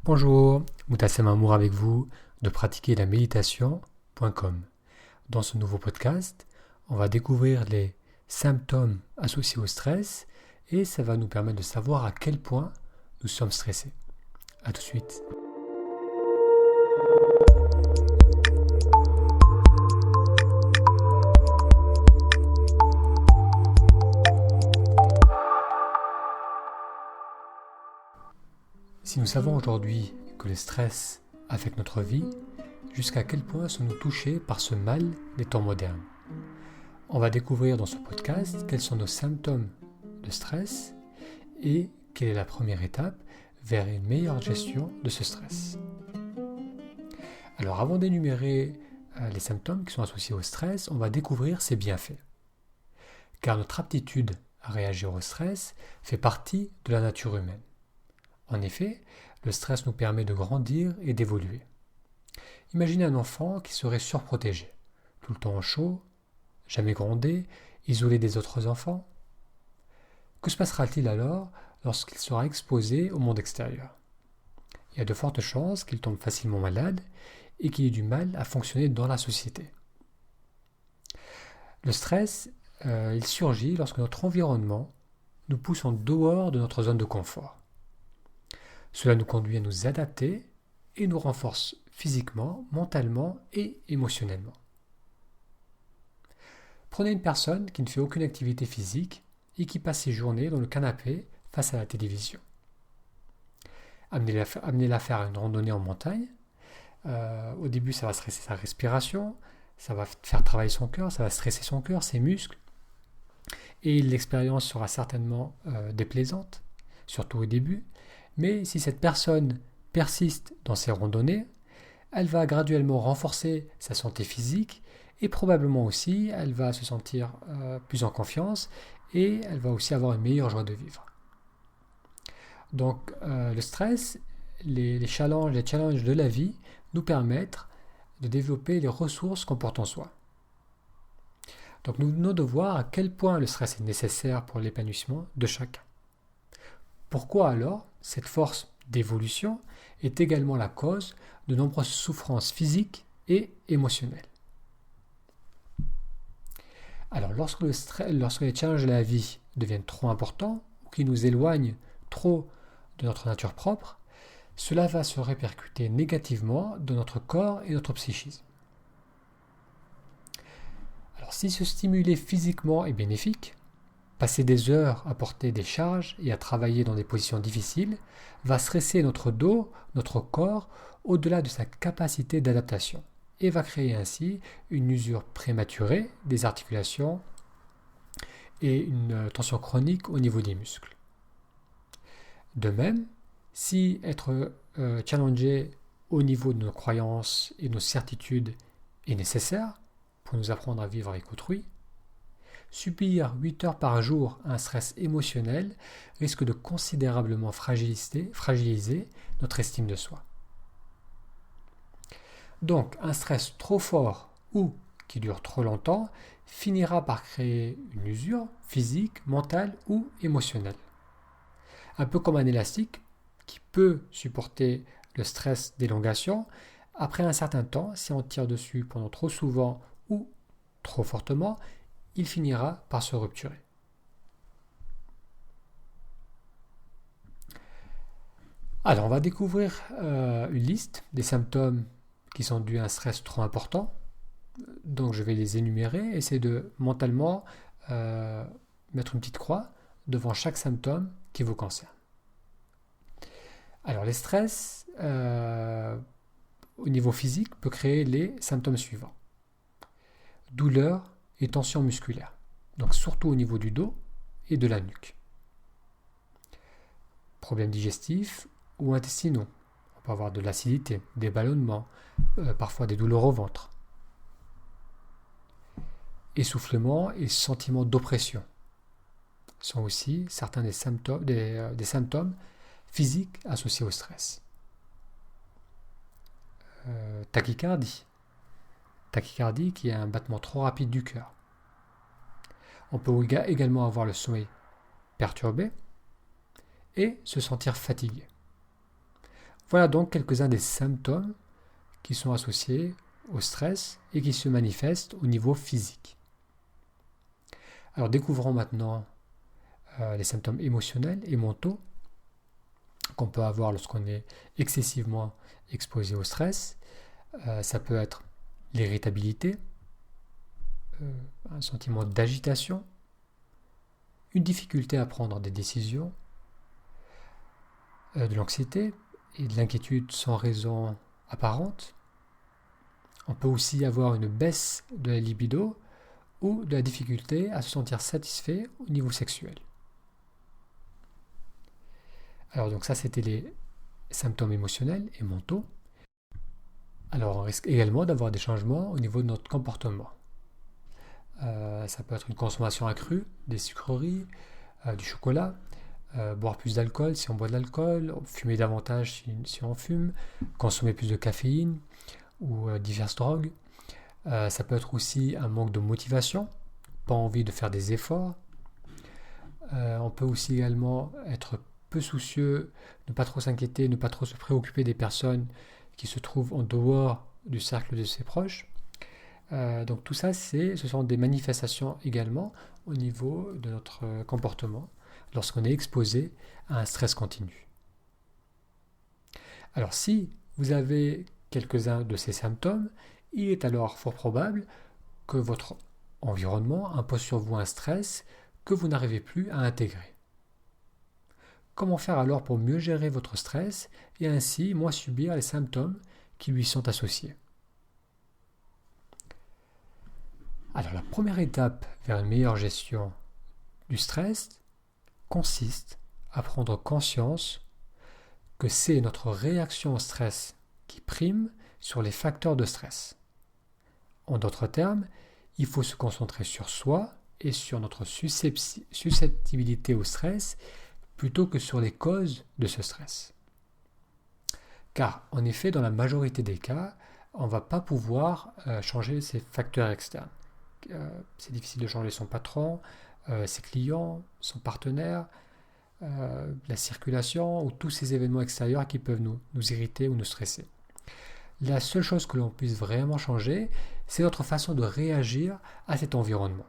Bonjour, Moutassem Amour avec vous de pratiquer la méditation.com. Dans ce nouveau podcast, on va découvrir les symptômes associés au stress et ça va nous permettre de savoir à quel point nous sommes stressés. A tout de suite. Si nous savons aujourd'hui que le stress affecte notre vie, jusqu'à quel point sommes-nous touchés par ce mal des temps modernes? On va découvrir dans ce podcast quels sont nos symptômes de stress et quelle est la première étape vers une meilleure gestion de ce stress. Alors avant d'énumérer les symptômes qui sont associés au stress, on va découvrir ses bienfaits. Car notre aptitude à réagir au stress fait partie de la nature humaine. En effet, le stress nous permet de grandir et d'évoluer. Imaginez un enfant qui serait surprotégé, tout le temps au chaud, jamais grondé, isolé des autres enfants. Que se passera-t-il alors lorsqu'il sera exposé au monde extérieur? Il y a de fortes chances qu'il tombe facilement malade et qu'il ait du mal à fonctionner dans la société. Le stress, il surgit lorsque notre environnement nous pousse en dehors de notre zone de confort. Cela nous conduit à nous adapter et nous renforce physiquement, mentalement et émotionnellement. Prenez une personne qui ne fait aucune activité physique et qui passe ses journées dans le canapé face à la télévision. Amenez-la faire une randonnée en montagne. Au début, ça va stresser sa respiration, ça va faire travailler son cœur, ça va stresser son cœur, ses muscles. Et l'expérience sera certainement déplaisante, surtout au début. Mais si cette personne persiste dans ses randonnées, elle va graduellement renforcer sa santé physique et probablement aussi elle va se sentir plus en confiance et elle va aussi avoir une meilleure joie de vivre. Donc le stress, les challenges de la vie nous permettent de développer les ressources qu'on porte en soi. Donc nous venons de voir à quel point le stress est nécessaire pour l'épanouissement de chacun. Pourquoi alors cette force d'évolution est également la cause de nombreuses souffrances physiques et émotionnelles? Alors lorsque les challenges de la vie deviennent trop importants ou qui nous éloignent trop de notre nature propre, cela va se répercuter négativement dans notre corps et notre psychisme. Alors si se stimuler physiquement est bénéfique, passer des heures à porter des charges et à travailler dans des positions difficiles va stresser notre dos, notre corps, au-delà de sa capacité d'adaptation et va créer ainsi une usure prématurée des articulations et une tension chronique au niveau des muscles. De même, si être challengé au niveau de nos croyances et de nos certitudes est nécessaire pour nous apprendre à vivre avec autrui, subir 8 heures par jour un stress émotionnel risque de considérablement fragiliser notre estime de soi. Donc, un stress trop fort ou qui dure trop longtemps finira par créer une usure physique, mentale ou émotionnelle. Un peu comme un élastique qui peut supporter le stress d'élongation, après un certain temps, si on tire dessus pendant trop souvent ou trop fortement, il finira par se rupturer. Alors, on va découvrir une liste des symptômes qui sont dus à un stress trop important. Donc, je vais les énumérer. Essayez de mentalement mettre une petite croix devant chaque symptôme qui vous concerne. Alors, les stress au niveau physique peut créer les symptômes suivants. Douleur et tension musculaire, donc surtout au niveau du dos et de la nuque. Problèmes digestifs ou intestinaux. On peut avoir de l'acidité, des ballonnements, parfois des douleurs au ventre. Essoufflement et sentiments d'oppression sont aussi certains des symptômes physiques associés au stress. Tachycardie qui est un battement trop rapide du cœur. On peut également avoir le sommeil perturbé et se sentir fatigué. Voilà donc quelques-uns des symptômes qui sont associés au stress et qui se manifestent au niveau physique. Alors découvrons maintenant les symptômes émotionnels et mentaux qu'on peut avoir lorsqu'on est excessivement exposé au stress. Ça peut être l'irritabilité, un sentiment d'agitation, une difficulté à prendre des décisions, de l'anxiété et de l'inquiétude sans raison apparente. On peut aussi avoir une baisse de la libido ou de la difficulté à se sentir satisfait au niveau sexuel. Alors donc ça c'était les symptômes émotionnels et mentaux. Alors on risque également d'avoir des changements au niveau de notre comportement. Ça peut être une consommation accrue des sucreries, du chocolat, boire plus d'alcool si on boit de l'alcool, fumer davantage si on fume, consommer plus de caféine ou diverses drogues. Ça peut être aussi un manque de motivation, pas envie de faire des efforts. On peut aussi également être peu soucieux, ne pas trop s'inquiéter, ne pas trop se préoccuper des personnes qui se trouvent en dehors du cercle de ses proches. Donc tout ça, ce sont des manifestations également au niveau de notre comportement lorsqu'on est exposé à un stress continu. Alors si vous avez quelques-uns de ces symptômes, il est alors fort probable que votre environnement impose sur vous un stress que vous n'arrivez plus à intégrer. Comment faire alors pour mieux gérer votre stress et ainsi moins subir les symptômes qui lui sont associés? Alors la première étape vers une meilleure gestion du stress consiste à prendre conscience que c'est notre réaction au stress qui prime sur les facteurs de stress. En d'autres termes, il faut se concentrer sur soi et sur notre susceptibilité au stress plutôt que sur les causes de ce stress. Car en effet, dans la majorité des cas, on ne va pas pouvoir changer ces facteurs externes. C'est difficile de changer son patron, ses clients, son partenaire, la circulation ou tous ces événements extérieurs qui peuvent nous irriter ou nous stresser. La seule chose que l'on puisse vraiment changer, c'est notre façon de réagir à cet environnement.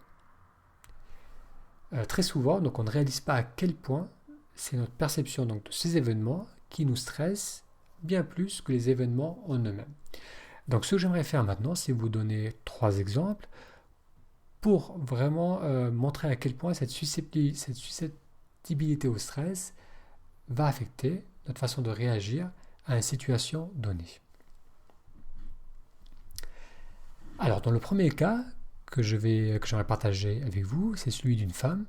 Très souvent, donc, on ne réalise pas à quel point c'est notre perception donc, de ces événements qui nous stressent bien plus que les événements en eux-mêmes. Donc ce que j'aimerais faire maintenant, c'est vous donner 3 exemples pour vraiment montrer à quel point cette susceptibilité au stress va affecter notre façon de réagir à une situation donnée. Alors, dans le premier cas que j'aimerais partager avec vous, c'est celui d'une femme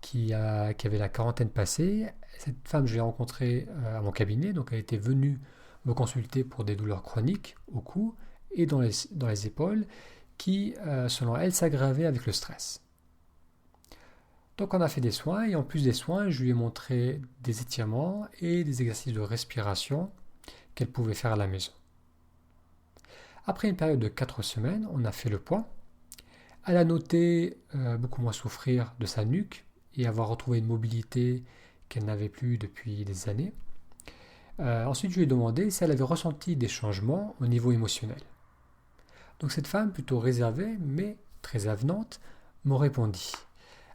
qui avait la quarantaine passée. Cette femme, je l'ai rencontrée à mon cabinet, donc elle était venue me consulter pour des douleurs chroniques au cou et dans les épaules qui, selon elle, s'aggravaient avec le stress. Donc on a fait des soins et en plus des soins, je lui ai montré des étirements et des exercices de respiration qu'elle pouvait faire à la maison. Après une période de 4 semaines, on a fait le point. Elle a noté beaucoup moins souffrir de sa nuque et avoir retrouvé une mobilité qu'elle n'avait plus depuis des années. Ensuite, je lui ai demandé si elle avait ressenti des changements au niveau émotionnel. Donc cette femme, plutôt réservée mais très avenante, m'a répondu.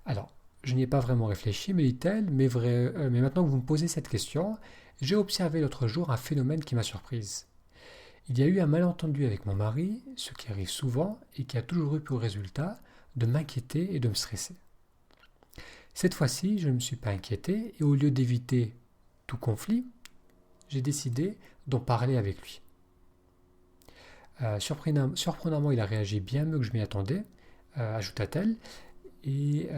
Alors, je n'y ai pas vraiment réfléchi, me dit-elle, mais maintenant que vous me posez cette question, j'ai observé l'autre jour un phénomène qui m'a surprise. Il y a eu un malentendu avec mon mari, ce qui arrive souvent et qui a toujours eu pour résultat de m'inquiéter et de me stresser. Cette fois-ci, je ne me suis pas inquiété et au lieu d'éviter tout conflit, j'ai décidé d'en parler avec lui. Surprenamment, il a réagi bien mieux que je m'y attendais, ajouta-t-elle, et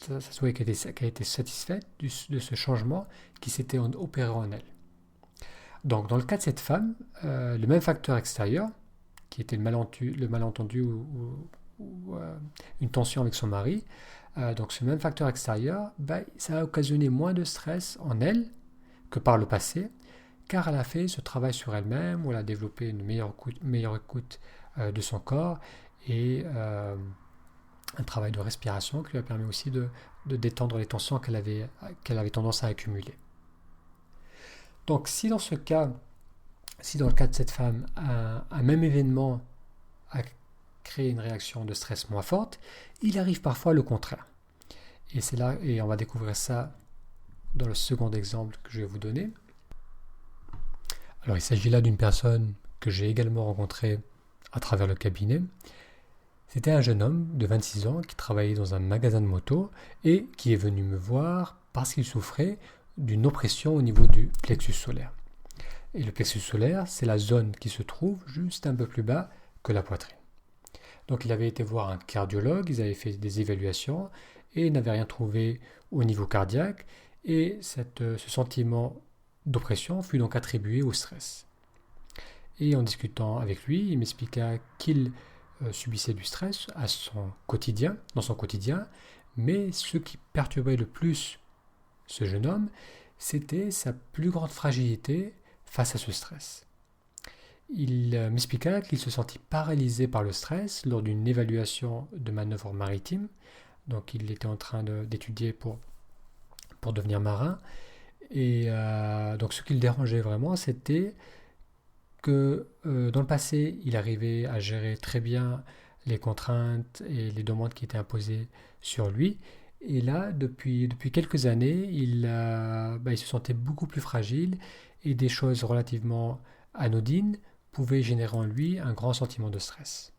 ça se voyait qu'elle a été satisfaite de ce changement qui s'était opéré en elle. Donc, dans le cas de cette femme, le même facteur extérieur, qui était le malentendu ou une tension avec son mari, donc ce même facteur extérieur, ça a occasionné moins de stress en elle que par le passé, car elle a fait ce travail sur elle-même, où elle a développé une meilleure écoute de son corps et un travail de respiration qui lui a permis aussi de détendre les tensions qu'elle avait tendance à accumuler. Donc si dans ce cas, si dans le cas de cette femme, un même événement a créé une réaction de stress moins forte, il arrive parfois le contraire. Et c'est là, et on va découvrir ça dans le second exemple que je vais vous donner. Alors il s'agit là d'une personne que j'ai également rencontrée à travers le cabinet. C'était un jeune homme de 26 ans qui travaillait dans un magasin de moto et qui est venu me voir parce qu'il souffrait d'une oppression au niveau du plexus solaire. Et le plexus solaire, c'est la zone qui se trouve juste un peu plus bas que la poitrine. Donc il avait été voir un cardiologue, ils avaient fait des évaluations et n'avaient rien trouvé au niveau cardiaque. Et ce sentiment d'oppression fut donc attribué au stress. Et en discutant avec lui, il m'expliqua qu'il subissait du stress dans son quotidien, mais ce qui perturbait le plus ce jeune homme, c'était sa plus grande fragilité face à ce stress. Il m'expliqua qu'il se sentit paralysé par le stress lors d'une évaluation de manœuvre maritime. Donc il était en train d'étudier pour devenir marin. Et donc ce qui le dérangeait vraiment, c'était que dans le passé, il arrivait à gérer très bien les contraintes et les demandes qui étaient imposées sur lui. Et là, depuis quelques années, il se sentait beaucoup plus fragile et des choses relativement anodines pouvaient générer en lui un grand sentiment de stress.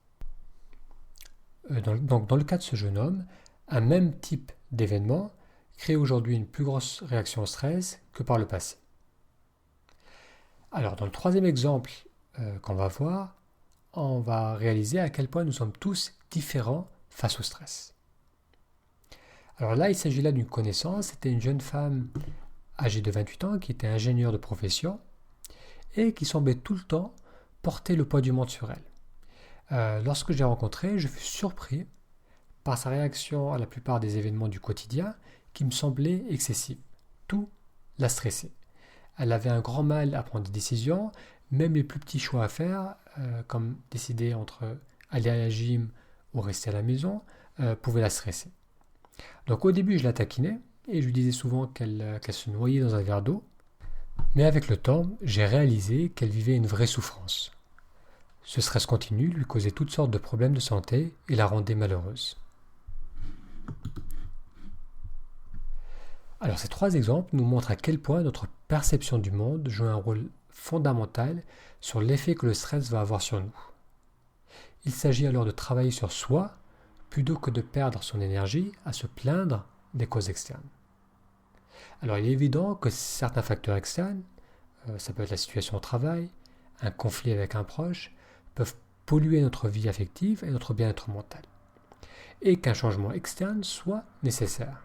Donc dans le cas de ce jeune homme, un même type d'événement crée aujourd'hui une plus grosse réaction au stress que par le passé. Alors dans le troisième exemple qu'on va voir, on va réaliser à quel point nous sommes tous différents face au stress. Alors là, il s'agit là d'une connaissance, c'était une jeune femme âgée de 28 ans qui était ingénieure de profession et qui semblait tout le temps porter le poids du monde sur elle. Lorsque je l'ai rencontrée, je fus surpris par sa réaction à la plupart des événements du quotidien qui me semblaient excessives. Tout la stressait. Elle avait un grand mal à prendre des décisions, même les plus petits choix à faire, comme décider entre aller à la gym ou rester à la maison, pouvaient la stresser. Donc au début, je la taquinais et je lui disais souvent qu'elle se noyait dans un verre d'eau. Mais avec le temps, j'ai réalisé qu'elle vivait une vraie souffrance. Ce stress continu lui causait toutes sortes de problèmes de santé et la rendait malheureuse. Alors ces trois exemples nous montrent à quel point notre perception du monde joue un rôle fondamental sur l'effet que le stress va avoir sur nous. Il s'agit alors de travailler sur soi plutôt que de perdre son énergie à se plaindre des causes externes. Alors il est évident que certains facteurs externes, ça peut être la situation au travail, un conflit avec un proche, peuvent polluer notre vie affective et notre bien-être mental, et qu'un changement externe soit nécessaire.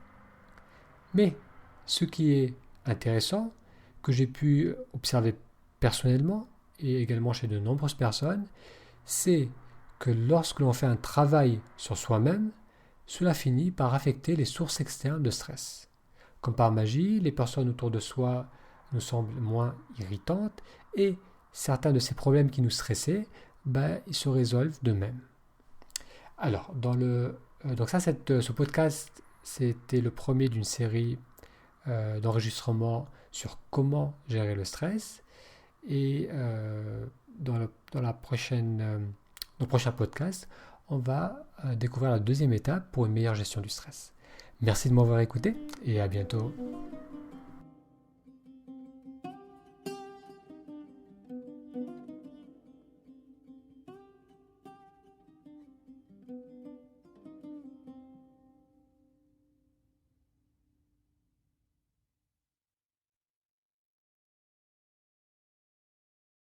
Mais ce qui est intéressant, que j'ai pu observer personnellement et également chez de nombreuses personnes, c'est que lorsque l'on fait un travail sur soi-même, cela finit par affecter les sources externes de stress. Comme par magie, les personnes autour de soi nous semblent moins irritantes et certains de ces problèmes qui nous stressaient, ils se résolvent d'eux-mêmes. Alors, ce podcast, c'était le premier d'une série d'enregistrements sur comment gérer le stress. Et dans le prochain podcast, on va découvrir la deuxième étape pour une meilleure gestion du stress. Merci de m'avoir écouté et à bientôt.